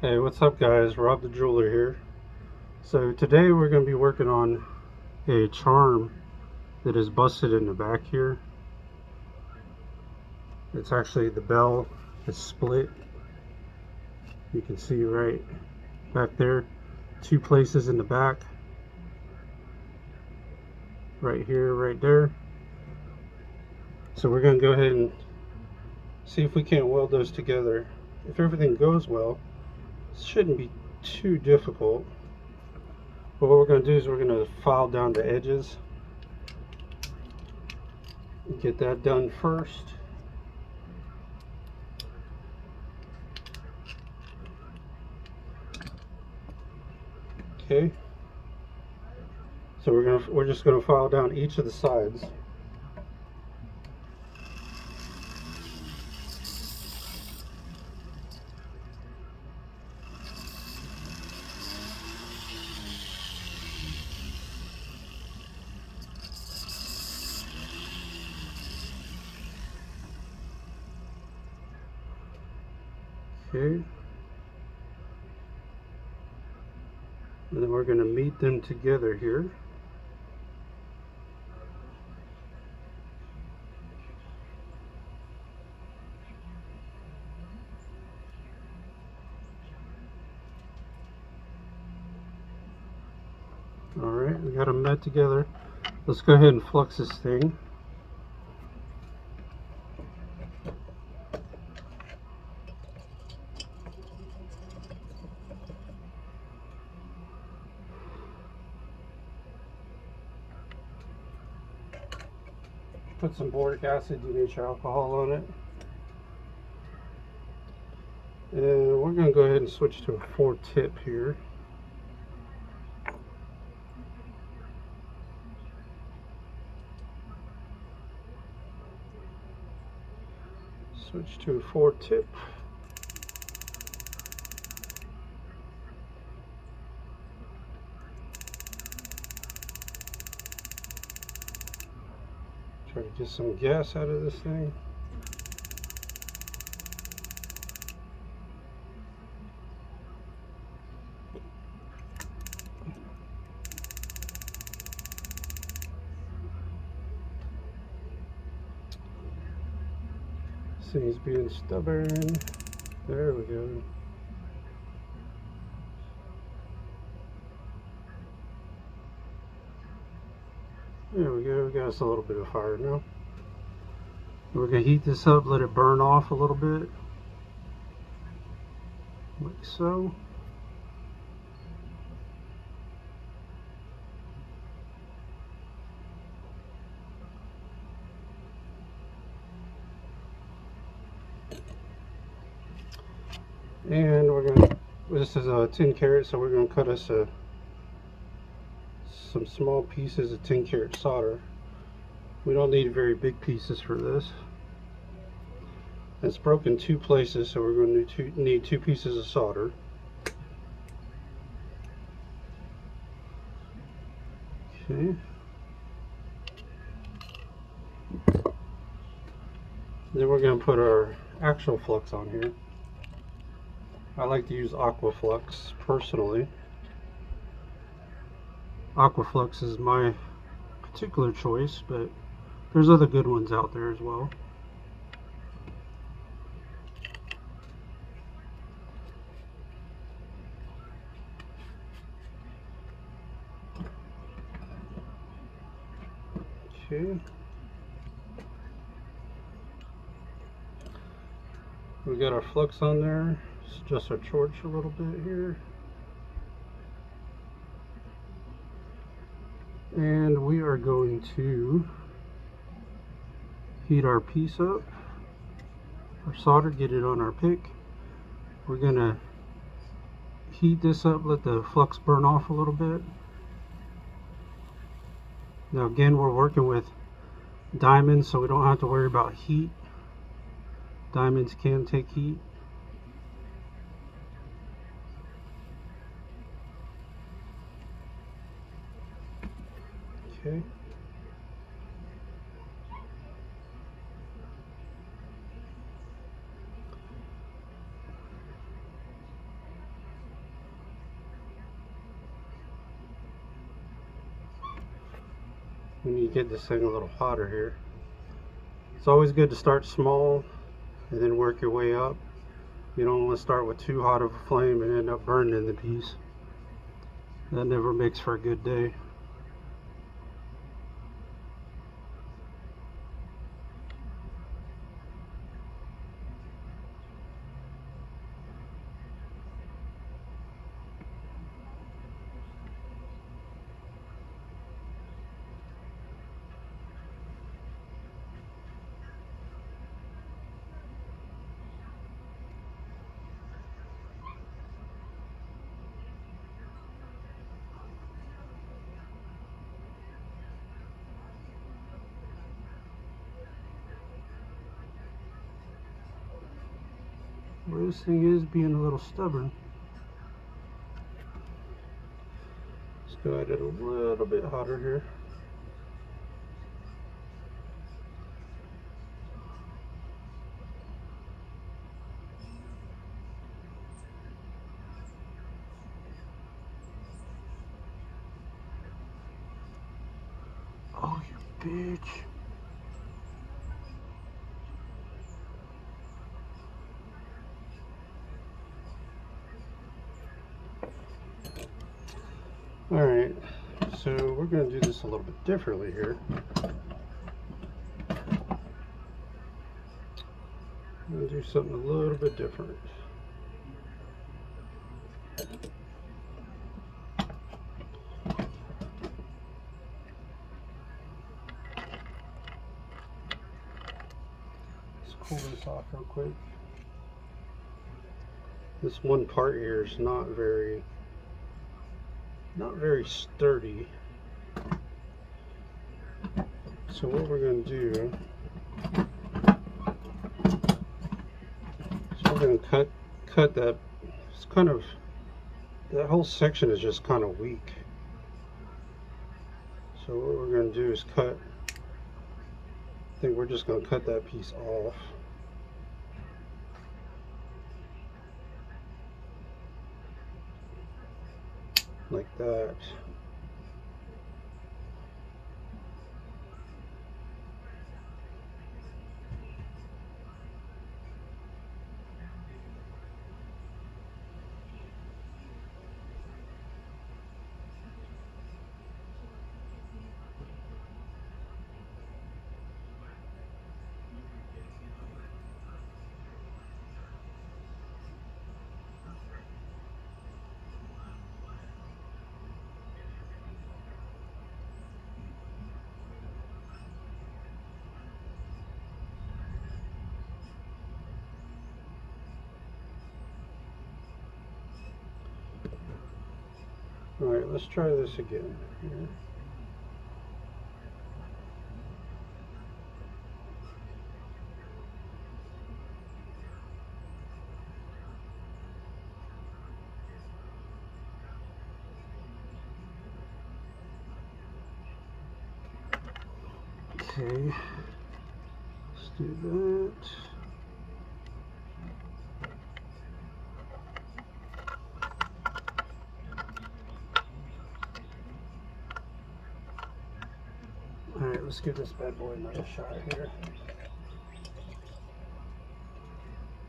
Hey, what's up guys? Rob the Jeweler here. So today we're going to be working on a charm that is busted in the back here. It's actually the bell is split. You can see right back there. Two places in the back. Right here, right there. So we're going to go ahead and see if we can't weld those together. If everything goes well, it shouldn't be too difficult. But what we're going to do is we're going to file down the edges. Get that done first. Okay. So we're just gonna file down each of the sides. Okay. And then we're gonna meet them together here. Alright, we got them met together. Let's go ahead and flux this thing. Put some boric acid, denatured alcohol on it. And we're gonna go ahead and switch to a 4-tip here. Switch to a 4-tip. Try to get some gas out of this thing. This thing's being stubborn. There we go. There we go, we got us a little bit of fire now. We're going to heat this up, let it burn off a little bit, like so. And we're going to, this is a 10 carat, so we're going to cut us some small pieces of 10 carat solder. We don't need very big pieces for this. It's broken two places, so we're going to need two pieces of solder. Okay. Then we're going to put our actual flux on here. I like to use Aquaflux personally. Aquaflux is my particular choice, but there's other good ones out there as well. Okay. We got our flux on there. Let's adjust our torch a little bit here. And we are going to heat our piece up, our solder, get it on our pick. We're gonna heat this up, let the flux burn off a little bit. Now again, we're working with diamonds, so we don't have to worry about heat. Diamonds can take heat. Okay. we need to get this thing a little hotter here. It's always good to start small and then work your way up. You don't want to start with too hot of a flame and end up burning the piece. That never makes for a good day. Well, this thing is being a little stubborn. Let's go at it a little bit hotter here. Oh, you bitch. Alright, so we're going to do this a little bit differently here. I'm going to do something a little bit different. Let's cool this off real quick. This one part here is not very sturdy. So what we're going to do is we're going to cut that. It's kind of, that whole section is just kind of weak. So what we're going to do is cut, I think we're just going to cut that piece off. Like that. Alright, let's try this again. Here. Okay, let's do that. Alright, let's give this bad boy another shot here.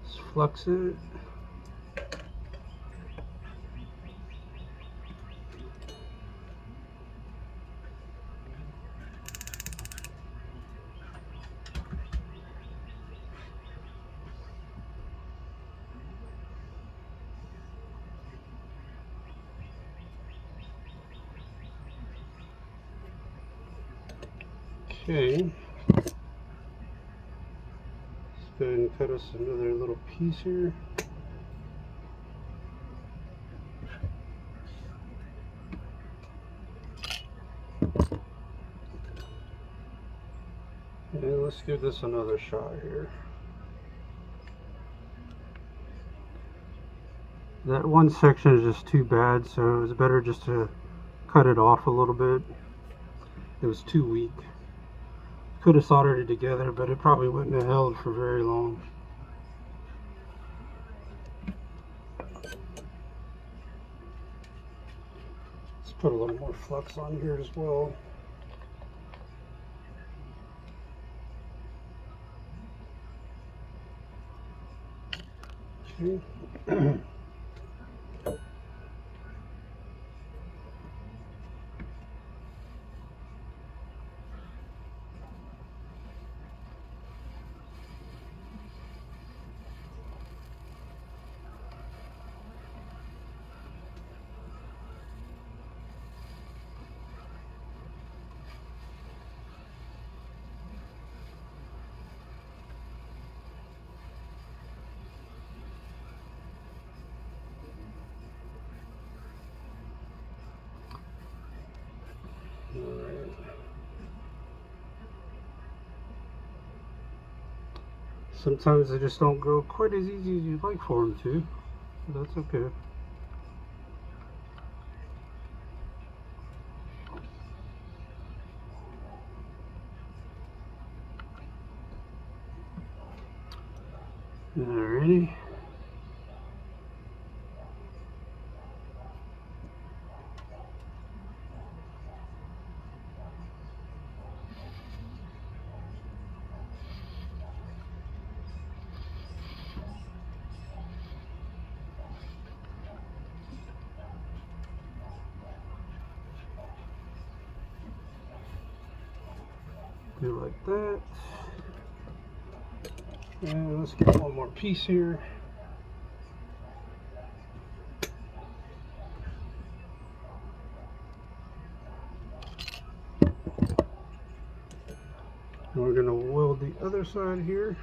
Let's flux it. Okay, let's go ahead and cut us another little piece here. And let's give this another shot here. That one section is just too bad, so it was better just to cut it off a little bit. It was too weak. Could have soldered it together, but it probably wouldn't have held for very long. Let's put a little more flux on here as well. See? Alright. Sometimes they just don't go quite as easy as you'd like for them to, but that's okay. Alrighty. Do like that. And let's get one more piece here. And we're going to weld the other side here.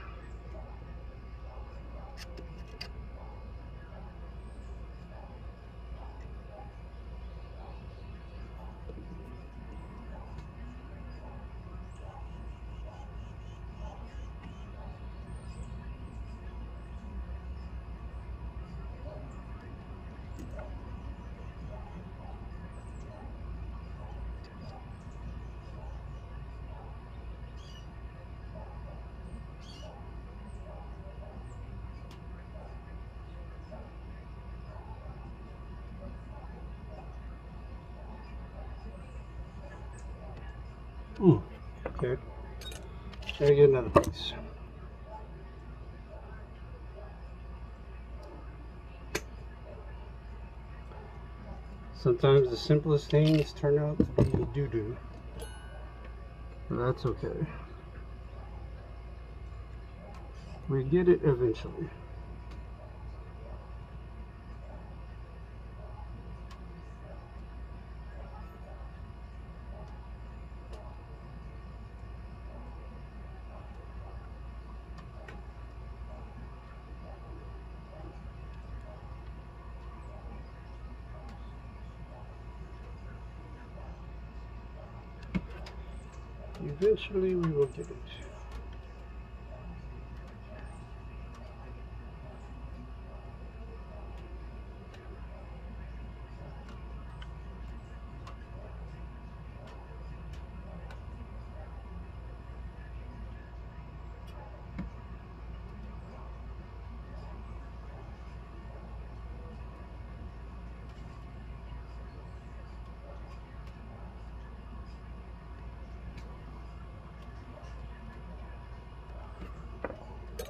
Okay. Gotta get another piece. Sometimes the simplest things turn out to be doo-doo. That's okay. We get it eventually. Eventually we will get it.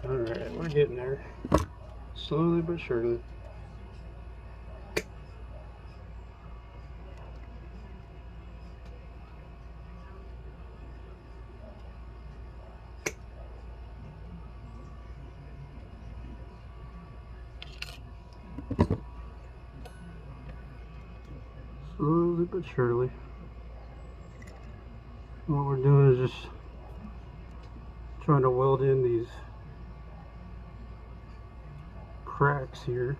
Alright, we're getting there. Slowly but surely. Slowly but surely. What we're doing is just trying to weld in these cracks here.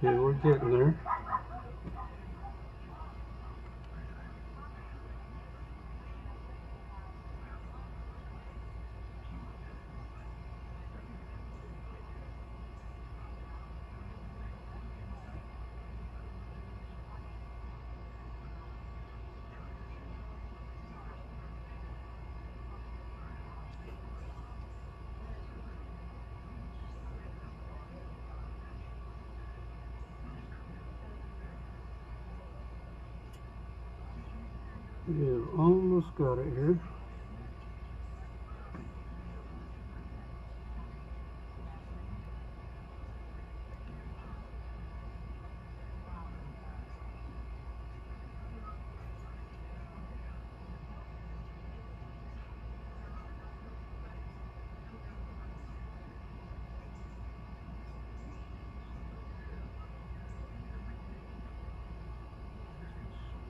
Okay, we're getting there. We've almost got it here.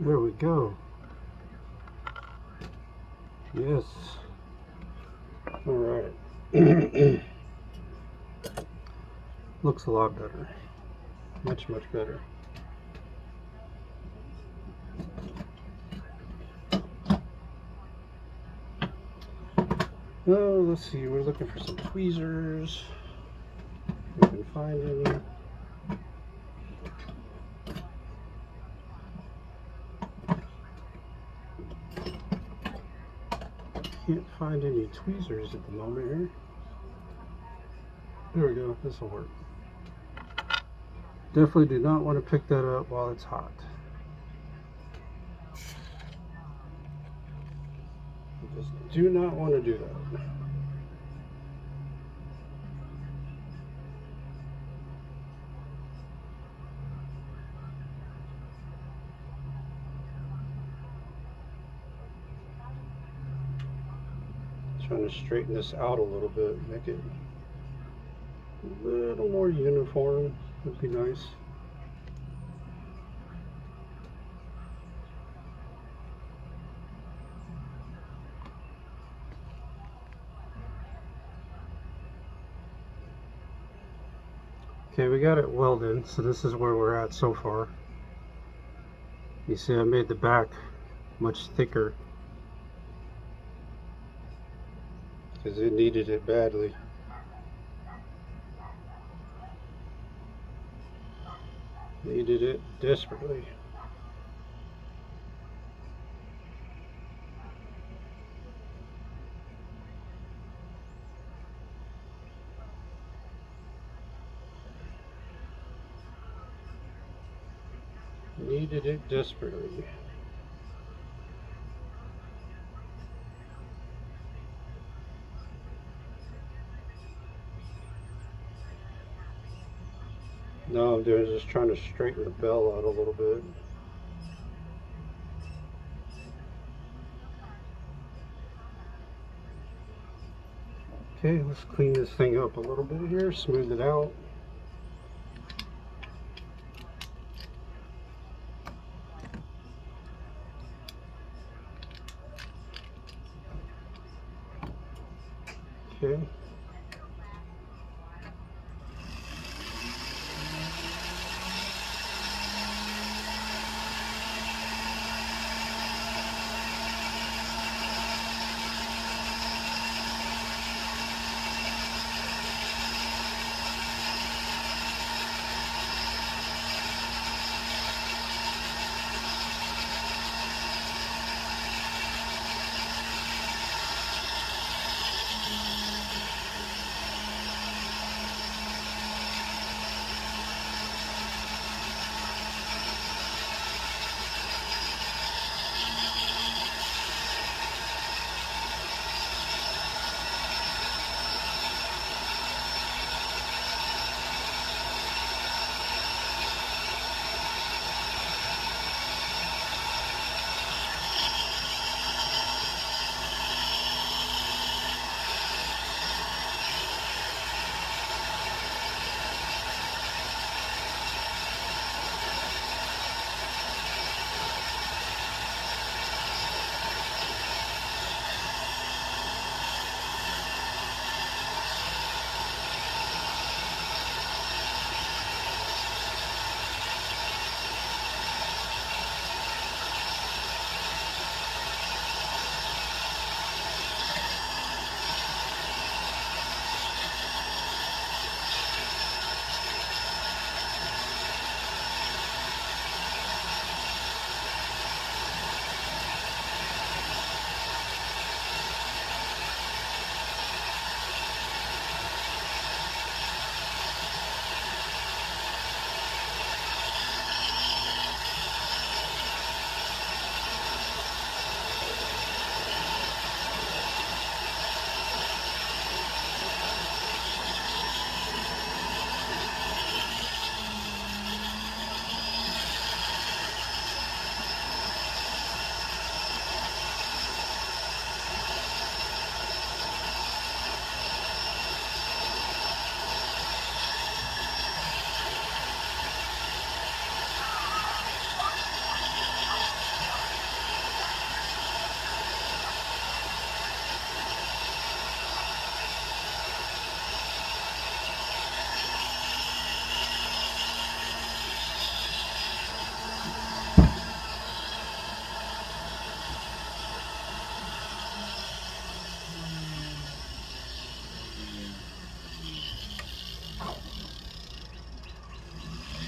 There we go. Yes. All right. Looks a lot better. Much better. Oh, let's see. We're looking for some tweezers. We can find any. Can't find any tweezers at the moment here. There we go. This will work. Definitely do not want to pick that up while it's hot. You just do not want to do that. Trying to straighten this out a little bit, make it a little more uniform would be nice. Okay, we got it welded, so this is where we're at so far. You see I made the back much thicker because it needed it badly. Needed it desperately. Needed it desperately. No, I'm doing is just trying to straighten the bell out a little bit. Okay, let's clean this thing up a little bit here, smooth it out. Okay.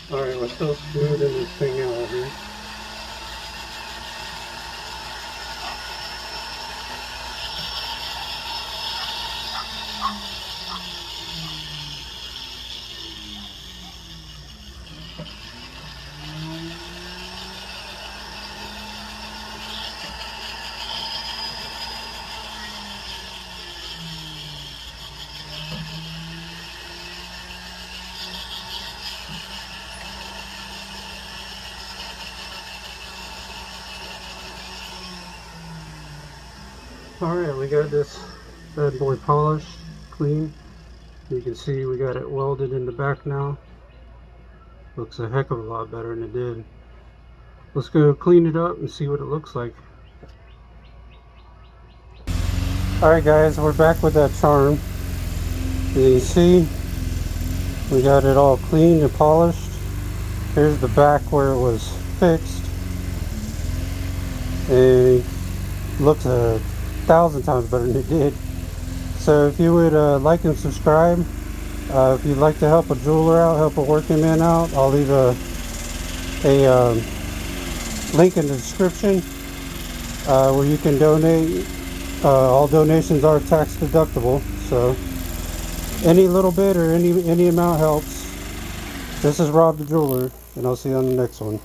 Alright, we're still smoothing this thing out here. Alright, we got this bad boy polished, clean. You can see we got it welded in the back now. Looks a heck of a lot better than it did. Let's go clean it up and see what it looks like. Alright guys, we're back with that charm. You can see we got it all cleaned and polished. Here's the back where it was fixed. And it looks 1,000 times better than it did. So if you would like and subscribe, if you'd like to help a jeweler out, help a working man out, I'll leave a link in the description where you can donate. All donations are tax deductible, so any little bit or any amount helps. This is Rob the Jeweler, and I'll see you on the next one.